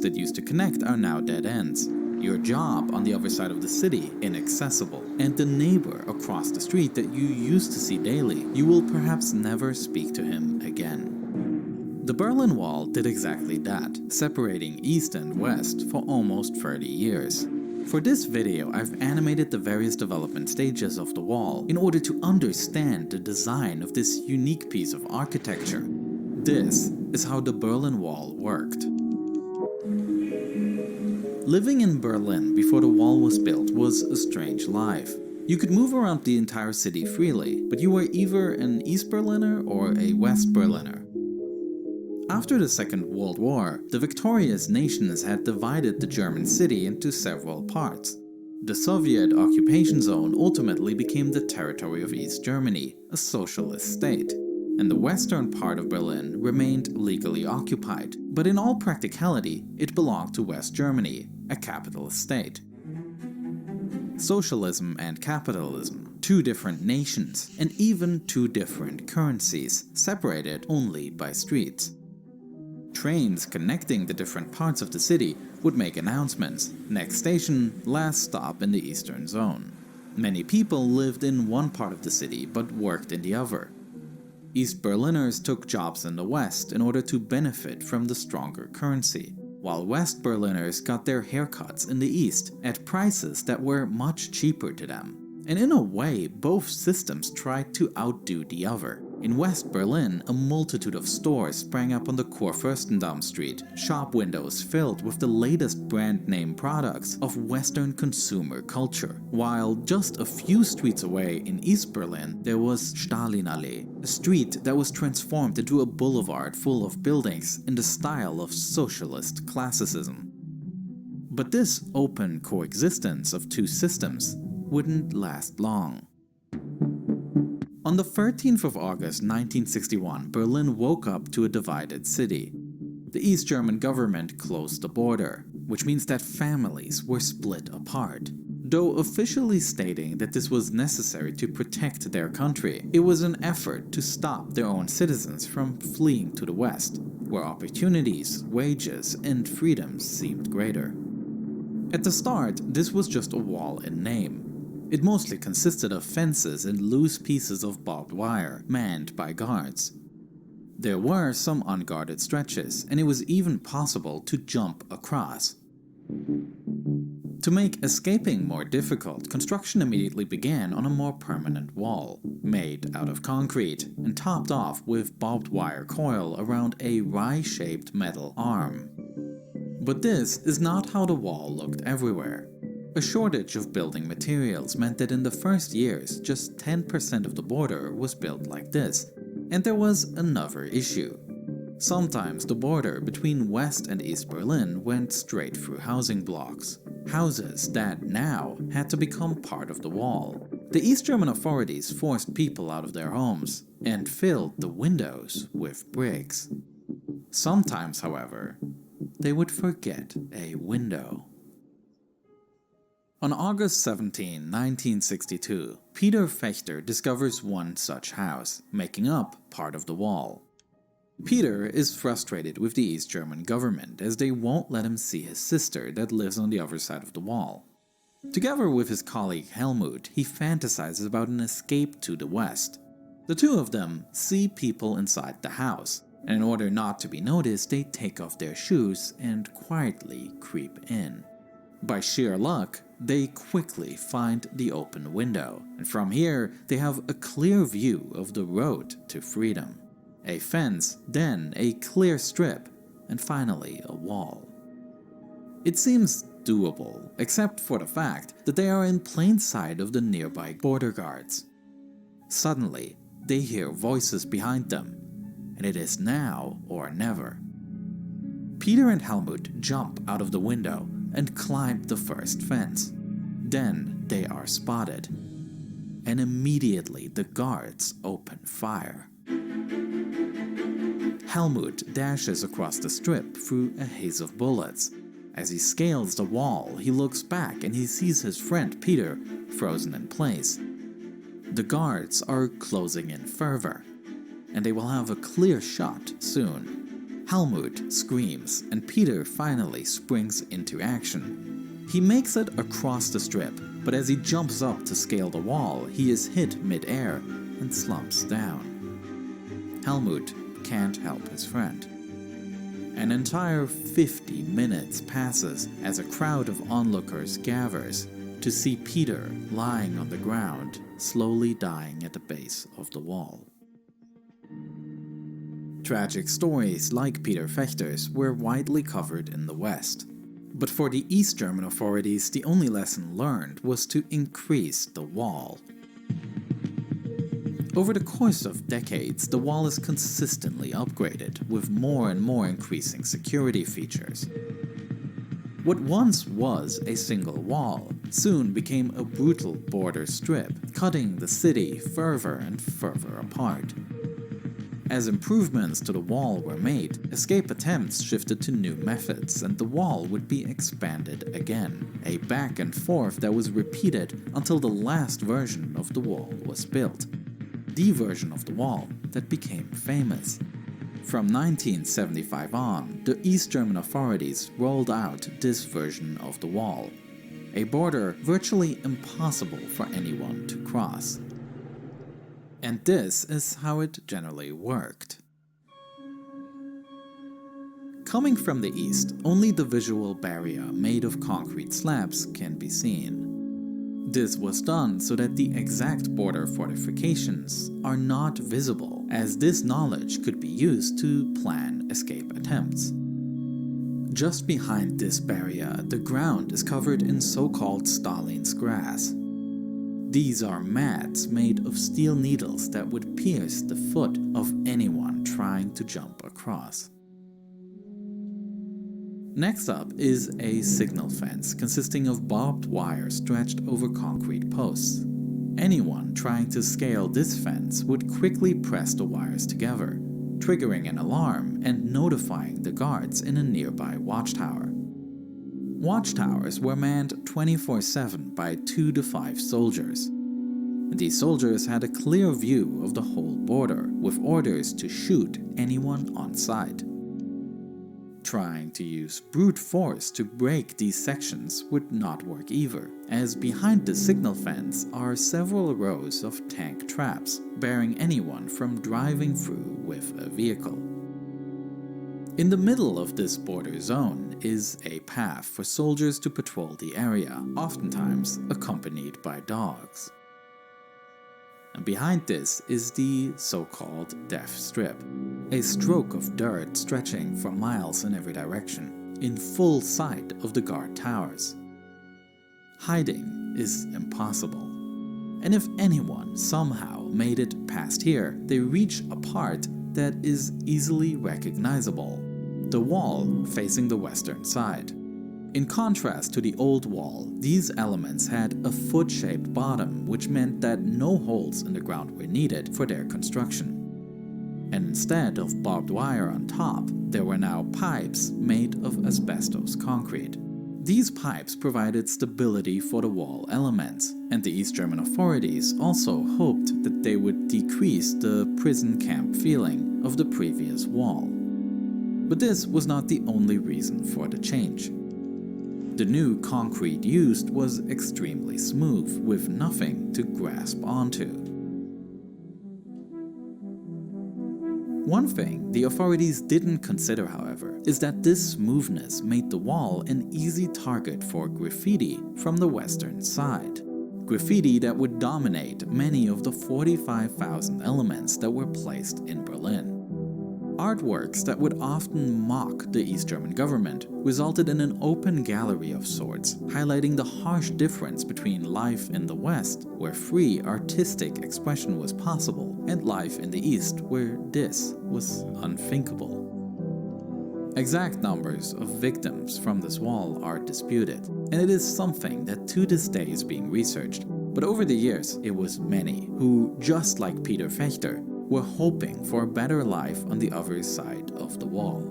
that used to connect are now dead ends. Your job on the other side of the city inaccessible, and the neighbor across the street that you used to see daily, you will perhaps never speak to him again. The Berlin Wall did exactly that, separating East and West for almost 30 years. For this video, I've animated the various development stages of the wall in order to understand the design of this unique piece of architecture. This is how the Berlin Wall worked. Living in Berlin before the wall was built was a strange life. You could move around the entire city freely, but you were either an East Berliner or a West Berliner. After the Second World War, the victorious nations had divided the German city into several parts. The Soviet occupation zone ultimately became the territory of East Germany, a socialist state, and the western part of Berlin remained legally occupied, but in all practicality, it belonged to West Germany, a capitalist state. Socialism and capitalism, two different nations, and even two different currencies, separated only by streets. Trains connecting the different parts of the city would make announcements: next station, last stop in the eastern zone. Many people lived in one part of the city but worked in the other. East Berliners took jobs in the West in order to benefit from the stronger currency, while West Berliners got their haircuts in the East at prices that were much cheaper to them. And in a way, both systems tried to outdo the other. In West Berlin, a multitude of stores sprang up on the Kurfürstendamm Street, shop windows filled with the latest brand name products of Western consumer culture, while just a few streets away in East Berlin there was Stalinallee, a street that was transformed into a boulevard full of buildings in the style of socialist classicism. But this open coexistence of two systems wouldn't last long. On the 13th of August 1961, Berlin woke up to a divided city. The East German government closed the border, which means that families were split apart. Though officially stating that this was necessary to protect their country, it was an effort to stop their own citizens from fleeing to the West, where opportunities, wages, and freedoms seemed greater. At the start, this was just a wall in name. It mostly consisted of fences and loose pieces of barbed wire, manned by guards. There were some unguarded stretches, and it was even possible to jump across. To make escaping more difficult, construction immediately began on a more permanent wall, made out of concrete and topped off with barbed wire coil around a Y-shaped metal arm. But this is not how the wall looked everywhere. A shortage of building materials meant that in the first years, just 10% of the border was built like this. And there was another issue. Sometimes the border between West and East Berlin went straight through housing blocks, houses that now had to become part of the wall. The East German authorities forced people out of their homes and filled the windows with bricks. Sometimes, however, they would forget a window. On August 17, 1962, Peter Fechter discovers one such house, making up part of the wall. Peter is frustrated with the East German government as they won't let him see his sister that lives on the other side of the wall. Together with his colleague Helmut, he fantasizes about an escape to the West. The two of them see people inside the house, and in order not to be noticed, they take off their shoes and quietly creep in. By sheer luck, they quickly find the open window, and from here they have a clear view of the road to freedom. A fence, then a clear strip, and finally a wall. It seems doable, except for the fact that they are in plain sight of the nearby border guards. Suddenly, they hear voices behind them, and it is now or never. Peter and Helmut jump out of the window and climb the first fence. Then they are spotted, and immediately the guards open fire. Helmut dashes across the strip through a haze of bullets. As he scales the wall, he looks back and he sees his friend Peter frozen in place. The guards are closing in further, and they will have a clear shot soon. Helmut screams, and Peter finally springs into action. He makes it across the strip, but as he jumps up to scale the wall, he is hit mid-air and slumps down. Helmut can't help his friend. An entire 50 minutes passes as a crowd of onlookers gathers to see Peter lying on the ground, slowly dying at the base of the wall. Tragic stories like Peter Fechter's were widely covered in the West. But for the East German authorities, the only lesson learned was to increase the wall. Over the course of decades, the wall is consistently upgraded, with more and more increasing security features. What once was a single wall soon became a brutal border strip, cutting the city further and further apart. As improvements to the wall were made, escape attempts shifted to new methods, and the wall would be expanded again, a back and forth that was repeated until the last version of the wall was built. The version of the wall that became famous. From 1975 on, the East German authorities rolled out this version of the wall, a border virtually impossible for anyone to cross. And this is how it generally worked. Coming from the east, only the visual barrier made of concrete slabs can be seen. This was done so that the exact border fortifications are not visible, as this knowledge could be used to plan escape attempts. Just behind this barrier, the ground is covered in so-called Stalin's grass. These are mats made of steel needles that would pierce the foot of anyone trying to jump across. Next up is a signal fence consisting of barbed wire stretched over concrete posts. Anyone trying to scale this fence would quickly press the wires together, triggering an alarm and notifying the guards in a nearby watchtower. Watchtowers were manned 24/7 by 2 to 5 soldiers. These soldiers had a clear view of the whole border, with orders to shoot anyone on sight. Trying to use brute force to break these sections would not work either, as behind the signal fence are several rows of tank traps, barring anyone from driving through with a vehicle. In the middle of this border zone is a path for soldiers to patrol the area, oftentimes accompanied by dogs. And behind this is the so-called death strip, a stroke of dirt stretching for miles in every direction, in full sight of the guard towers. Hiding is impossible, and if anyone somehow made it past here, they reach a part that is easily recognizable, the wall facing the western side. In contrast to the old wall, these elements had a foot-shaped bottom, which meant that no holes in the ground were needed for their construction. And instead of barbed wire on top, there were now pipes made of asbestos concrete. These pipes provided stability for the wall elements, and the East German authorities also hoped that they would decrease the prison camp feeling of the previous wall. But this was not the only reason for the change. The new concrete used was extremely smooth, with nothing to grasp onto. One thing the authorities didn't consider, however, is that this smoothness made the wall an easy target for graffiti from the western side. Graffiti that would dominate many of the 45,000 elements that were placed in Berlin. Artworks that would often mock the East German government resulted in an open gallery of sorts, highlighting the harsh difference between life in the West, where free artistic expression was possible, and life in the East, where this was unthinkable. Exact numbers of victims from this wall are disputed, and it is something that to this day is being researched. But over the years, it was many who, just like Peter Fechter, were hoping for a better life on the other side of the wall.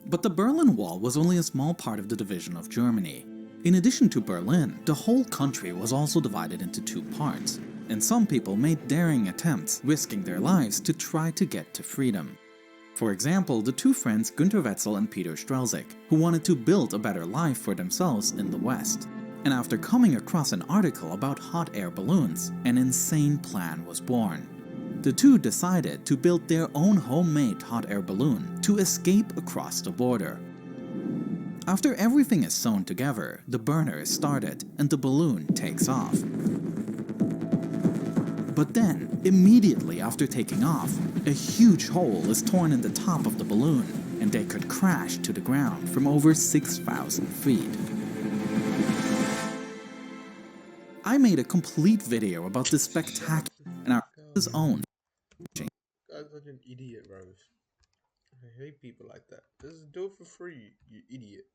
But the Berlin Wall was only a small part of the division of Germany. In addition to Berlin, the whole country was also divided into 2 parts. and some people made daring attempts, risking their lives to try to get to freedom. For example, the two friends Günter Wetzel and Peter Strelzik, who wanted to build a better life for themselves in the West. And after coming across an article about hot air balloons, an insane plan was born. The two decided to build their own homemade hot air balloon to escape across the border. After everything is sewn together, the burner is started and the balloon takes off. But then, immediately after taking off, a huge hole is torn in the top of the balloon and they could crash to the ground from over 6,000 feet. I made a complete video about this spectacular and our own. Guy's such an idiot, Rose. I hate people like that. Just do it for free, you idiot.